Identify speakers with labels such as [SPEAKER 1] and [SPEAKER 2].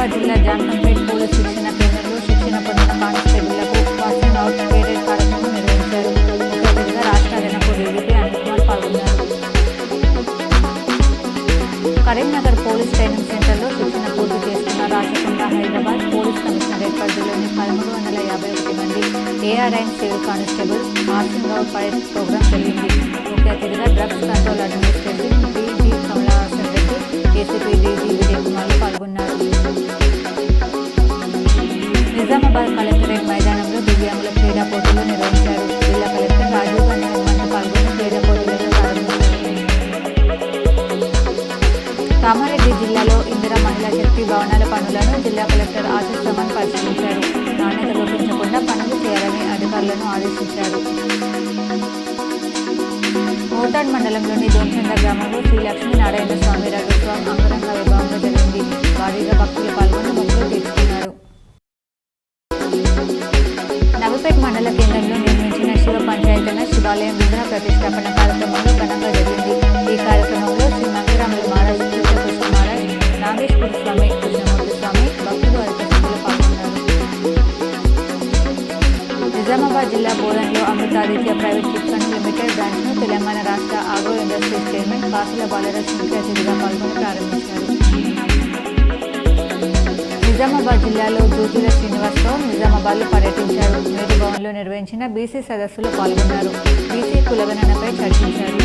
[SPEAKER 1] నిజామాబాద్ జిల్లా జాన్కంపేట్ పోలీస్ శిక్షణ కేంద్రంలో శిక్షణ పొందిన కానిస్టేబుళ్లకు పాసింగ్ అవుట్ పీరియడ్ కార్యక్రమం నిర్వహించారు. ముఖ్య అతిథిగా రాష్ట్ర అదనపు డీజీపీ అనిల్ కుమార్ పాల్గొన్నారు. కరీంనగర్ పోలీస్ ట్రైనింగ్ సెంటర్లో శిక్షణ పూర్తి చేసుకున్న రాచకొండ హైదరాబాద్ పోలీస్ కమిషనరేట్ పరిధిలోని 1351 మంది ఏఆర్ఐన్ civil constable passing out parade program జరిగింది. ముఖ్య అతిథిగా drugs control administration DG Kamalahasan Reddy, ACP DG Vijay Kumar పాల్గొన్నారు. నిజామాబాద్ కలెక్టరేట్ మైదానంలో దివ్యాంగుల క్రీడా పోటీలు నిర్వహించారు. జిల్లా కలెక్టర్ రాజీవ్ గాంధీ హనుమంతు పాల్గొని క్రీడా పోటీలను ప్రారంభించారు. కామారెడ్డి జిల్లాలో ఇందిరా మహిళా శక్తి భవనాల పనులను జిల్లా కలెక్టర్ ఆశీష్ రమణ్ పరిశీలించారు. నాణ్యత లోపించకుండా పనులు చేయాలని అధికారులను ఆదేశించారు. మోతాడ్ మండలంలోని దోంచంద గ్రామంలో శ్రీ లక్ష్మీనారాయణ స్వామి రథోత్సవం అంగరంగ వైభవంగా జరిగింది. భారీగా భక్తులు పాల్గొని మొక్కులు తీర్చుకున్నారు. నవపేట్ మండల కేంద్రంలో నిర్మించిన శివ పంచాయతన శివాలయం విగ్రహ ప్రతిష్టాపన కార్యక్రమంలో ఘనంగా జరిగింది. ఈ కార్యక్రమంలో శ్రీ మంగరాముల మహారాజ్, కృష్ణ మహారాజ్, నాగేశ్వర స్వామి, కృష్ణమూర్తి స్వామి భక్తులు అధిక సంఖ్యలో పాల్గొన్నారు. నిజామాబాద్ జిల్లా బోధన్లో Amrutaditya private chit fund limited బ్రాంచ్ను తెలంగాణ రాష్ట్ర ఆగ్రో ఇండస్ట్రీస్ చైర్మన్ కాసుల బాలరాజ్ ముఖ్య అతిథిగా పాల్గొని ప్రారంభించారు. నిజామాబాద్ జిల్లాలో జూజుల శ్రీనివాసరావు నిజామాబాద్లో పర్యటించారు. మేరు భవన్లో నిర్వహించిన బీసీ సదస్సులో పాల్గొన్నారు. బీసీ కులగణనపై చర్చించారు.